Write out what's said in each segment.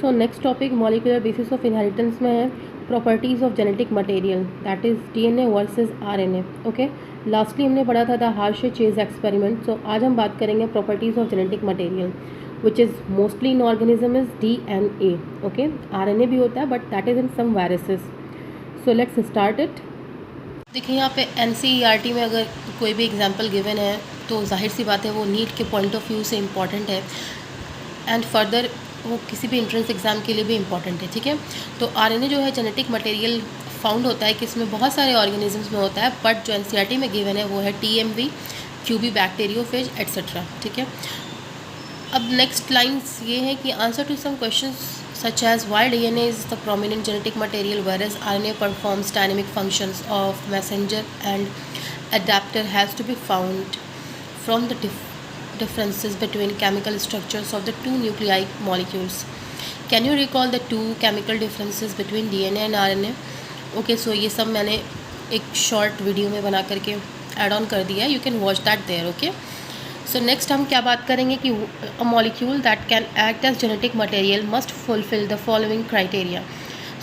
So next topic molecular basis of inheritance में है properties of genetic material that is DNA versus RNA. Okay, lastly हमने पढ़ा था the Hershey Chase experiment. So आज हम बात करेंगे properties of genetic material which is mostly in organism is DNA. Okay, RNA भी होता है but that is in some viruses. So let's start it. देखिए यहाँ पे एनसीईआरटी में अगर कोई भी एग्जांपल गिवन है तो जाहिर सी बात है वो नीट के पॉइंट ऑफ व्यू से इम्पॉर्टेंट है एंड फर्दर वो किसी भी एंट्रेंस एग्ज़ाम के लिए भी इम्पॉर्टेंट है। ठीक है, तो आरएनए जो है जेनेटिक मटेरियल फाउंड होता है कि इसमें बहुत सारे ऑर्गेनिजम्स में होता है, बट जो एनसीईआरटी में गिवन है वो है टीएमवी, क्यूबी बैक्टीरियोफेज एट्सेट्रा। ठीक है, अब नेक्स्ट लाइन्स ये है कि answer to some questions such as why DNA is the prominent genetic material whereas RNA performs dynamic functions of messenger and adapter has to be found from the differences between chemical structures of the two nuclei molecules. Can you recall the two chemical differences between DNA and RNA? Okay, so ये सब मैंने एक short video में बना करके add on कर दिया है, you can watch that there. Okay, so next हम क्या बात करेंगे कि a molecule that can act as genetic material must fulfil the following criteria.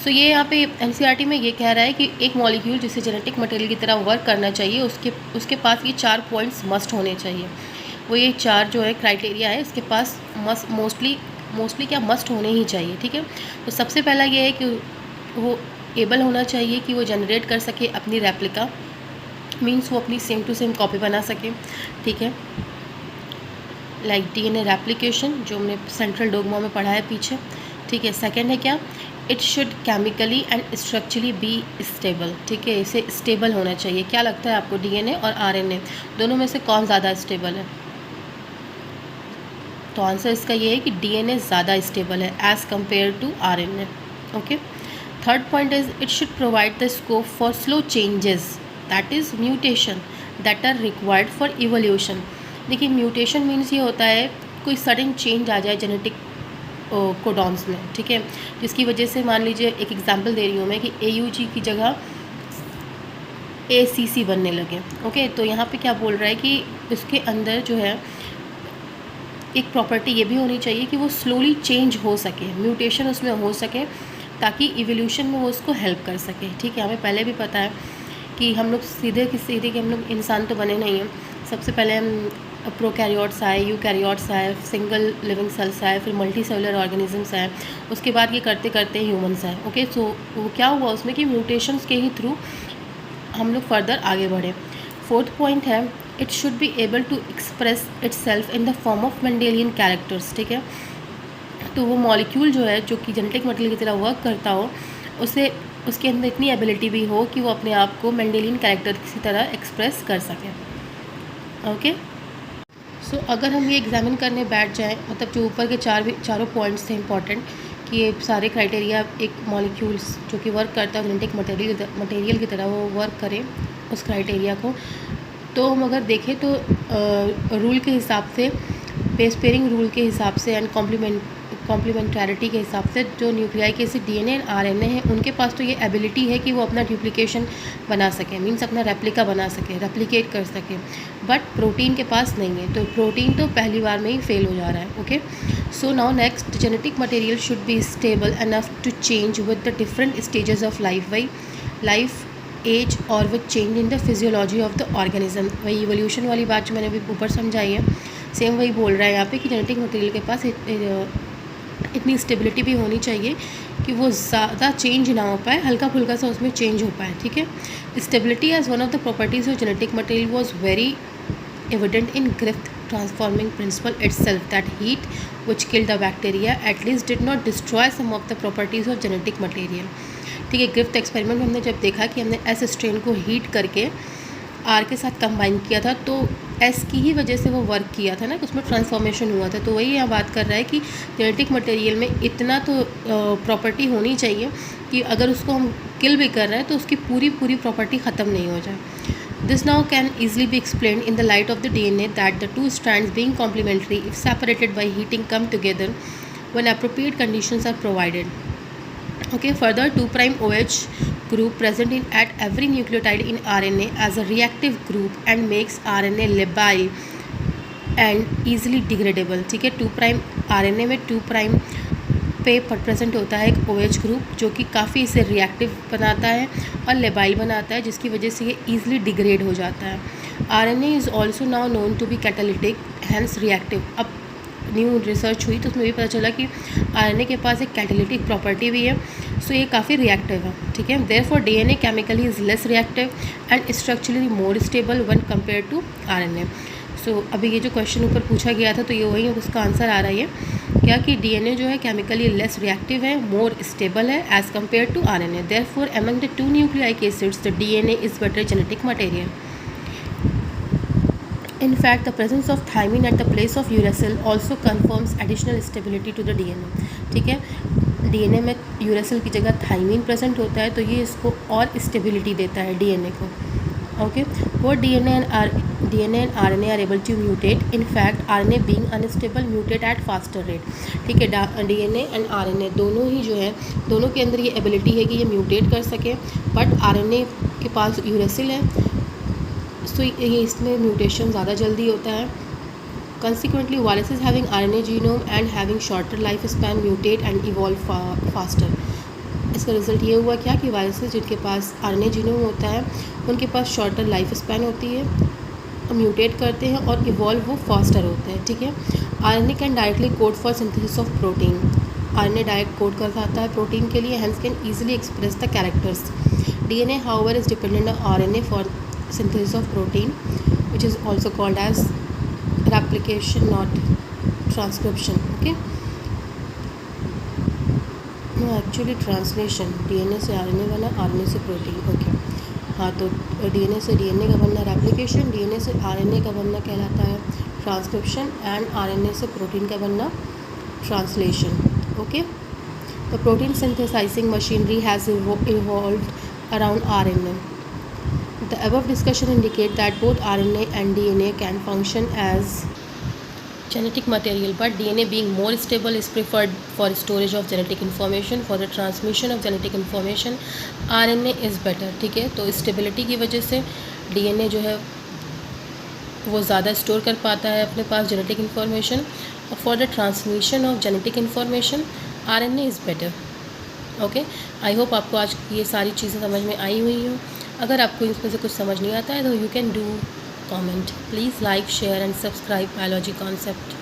So ये यहाँ पे एनसीईआरटी में ये कह रहा है कि एक मॉलिक्यूल जिसे जेनेटिक मटेरियल की तरह वर्क करना चाहिए उसके पास ये 4 पॉइंट्स मस्ट होने चाहिए। वो ये 4 जो है क्राइटेरिया है इसके पास मोस्टली क्या मस्ट होने ही चाहिए। ठीक है, तो सबसे पहला ये है कि वो एबल होना चाहिए कि वो जनरेट कर सके अपनी रेप्लिका, मीन्स वो अपनी सेम टू सेम कॉपी बना सके। ठीक है, लाइक डीएनए रेप्लिकेशन जो हमने सेंट्रल डोगमा में पढ़ा है पीछे। ठीक है, सेकंड है क्या, it should chemically and structurally be stable. ठीक है, इसे स्टेबल होना चाहिए। क्या लगता है आपको, डीएनए और आरएनए दोनों में से कौन ज़्यादा स्टेबल है? तो आंसर इसका ये है कि डीएनए ज़्यादा स्टेबल है as compare to RNA. Okay, third point is it should provide the scope for slow changes that is mutation that are required for evolution. देखिए, म्यूटेशन मीन्स ये होता है कोई सडन चेंज आ जाए जेनेटिक कोडॉन्स में। ठीक है, जिसकी वजह से मान लीजिए एक एग्जांपल दे रही हूँ मैं कि AUG की जगह ACC बनने लगे। ओके, तो यहाँ पे क्या बोल रहा है कि उसके अंदर जो है एक प्रॉपर्टी ये भी होनी चाहिए कि वो स्लोली चेंज हो सके, म्यूटेशन उसमें हो सके ताकि इवोल्यूशन में वो उसको हेल्प कर सके। ठीक है, हमें पहले भी पता है कि हम लोग सीधे कि हम लोग इंसान तो बने नहीं हैं। सबसे पहले हम प्रोकैरियोट्स आए, यूकैरियोट्स आए, सिंगल लिविंग सेल्स आए, फिर मल्टी सेलुलर ऑर्गेनिजम्स आए, उसके बाद ये करते करते ह्यूमंस आए। ओके, सो वो क्या हुआ उसमें कि म्यूटेशंस के ही थ्रू हम लोग फर्दर आगे बढ़े। फोर्थ पॉइंट है it should be able to express itself in the form of Mendelian characters. ठीक है, तो वो मॉलिक्यूल जो है जो कि जेनेटिक मटेरियल की तरह वर्क करता हो उसे उसके अंदर इतनी एबिलिटी भी हो कि वो अपने आप को मेंडेलियन कैरेक्टर की तरह एक्सप्रेस कर सके। ओके, सो अगर हम ये एग्जामिन करने बैठ जाएं, मतलब जो ऊपर के चारों पॉइंट्स थे इंपॉर्टेंट कि ये सारे क्राइटेरिया एक मॉलिक्यूल्स जो कि वर्क करता है जेनेटिक मटेरियल की तरह वो वर्क करें उस क्राइटेरिया को, तो हम अगर देखें तो रूल के हिसाब से, बेस पेयरिंग रूल के हिसाब से एंड कॉम्प्लीमेंटैरिटी के हिसाब से जो न्यूक्लियाई के डीएनए एंड आरएनए हैं उनके पास तो ये एबिलिटी है कि वो अपना डुप्लीकेशन बना सके, मीन्स अपना रेप्लिका बना सके, रेप्लिकेट कर सके, बट प्रोटीन के पास नहीं है। तो प्रोटीन तो पहली बार में ही फेल हो जा रहा है। Okay, so now next, genetic material should be stable enough to change with the different stages of life as और with change in the physiology of the organism. वही इवोल्यूशन वाली बात जो मैंने अभी ऊपर समझाई है, सेम वही बोल रहा है यहाँ पे कि जेनेटिक मटेरियल के पास इतनी स्टेबिलिटी भी होनी चाहिए कि वो ज़्यादा चेंज ना हो पाए, हल्का फुल्का सा उसमें चेंज हो पाए। ठीक है, stability as one of the properties of genetic material was very evident in Griffith transforming principle itself that heat which killed the bacteria at least did not destroy some of the properties of genetic material। ठीक है, Griffith experiment में हमने जब देखा कि हमने S strain को heat करके आर के साथ कंबाइन किया था तो एस की ही वजह से वो वर्क किया था ना, कि उसमें ट्रांसफॉर्मेशन हुआ था। तो वही यहाँ बात कर रहा है कि जेनेटिक मटेरियल में इतना तो प्रॉपर्टी होनी चाहिए कि अगर उसको हम किल भी कर रहे हैं तो उसकी पूरी प्रॉपर्टी ख़त्म नहीं हो जाए। This now can easily be explained in the light of the DNA that the two strands being complementary if separated by heating come together when appropriate conditions are provided. Okay, further 2' OH group present in at every nucleotide in RNA as a reactive group and makes RNA labile and easily degradable। ठीक है, 2' RNA में 2' पे present होता है एक OH group जो कि काफ़ी इसे रिएक्टिव बनाता है और लेबाइल बनाता है, जिसकी वजह से ये ईजिली डिग्रेड हो जाता है। RNA is also now known to be catalytic hence reactive. अब न्यू रिसर्च हुई तो उसमें भी पता चला कि RNA के पास एक कैटालिटिक प्रॉपर्टी भी है, सो ये काफ़ी रिएक्टिव है, ठीक है। Therefore DNA chemically is less reactive and structurally more stable when compare to RNA। So अभी ये जो क्वेश्चन ऊपर पूछा गया था तो ये वही उसका आंसर आ रहा है क्या कि DNA जो है केमिकली लेस रिएक्टिव है, मोर स्टेबल है as compare to RNA। Therefore among the 2 nucleotic acids the DNA is better genetic material. In fact, the presence of thymine at the place of uracil also confirms additional stability to the DNA। ठीक है, DNA में uracil की जगह thymine present होता है तो ये इसको और स्टेबिलिटी देता है DNA को। Okay, both DNA and RNA are able to mutate. In fact, RNA being unstable mutate at faster rate। ठीक है, DNA एंड RNA दोनों ही जो है, दोनों के अंदर ये एबिलिटी है कि ये म्यूटेट कर सके, बट RNA के पास यूरेसिल है सो ये इसमें म्यूटेशन ज़्यादा जल्दी होता है। Consequently viruses having RNA genome and having shorter life span mutate and evolve faster. इसका रिजल्ट ये हुआ क्या कि वायरसेस जिनके पास RNA जीनोम होता है उनके पास शॉर्टर लाइफ स्पैन होती है, म्यूटेट करते हैं और इवॉल्व वो फास्टर होते हैं। ठीक है, RNA can directly code for synthesis of protein. RNA direct code कर पाता है प्रोटीन के लिए, hence can easily express the characters. DNA however is dependent on RNA for synthesis of protein, which is also called as replication not transcription। okay, no actually translation। DNA से RNA बना, RNA से protein. Okay हाँ, तो DNA से DNA का बनना replication, DNA से RNA का बनना कहलाता है ट्रांसक्रिप्शन एंड RNA से प्रोटीन का बनना translation. Okay, the protein synthesising machinery has evolved around RNA। The above discussion indicate that both RNA and DNA can function as genetic material, but DNA being more stable is preferred for storage of genetic information. For the transmission of genetic information, RNA is better। ठीक है, तो stability की वजह से DNA जो है वो ज़्यादा स्टोर कर पाता है अपने पास जेनेटिक इन्फॉर्मेशन, और for the transmission of genetic information RNA is better. Okay, I hope आपको आज ये सारी चीज़ें समझ में आई हुई हों। अगर आपको इसमें से कुछ समझ नहीं आता है तो you can do comment. Please like, share and subscribe biology concept.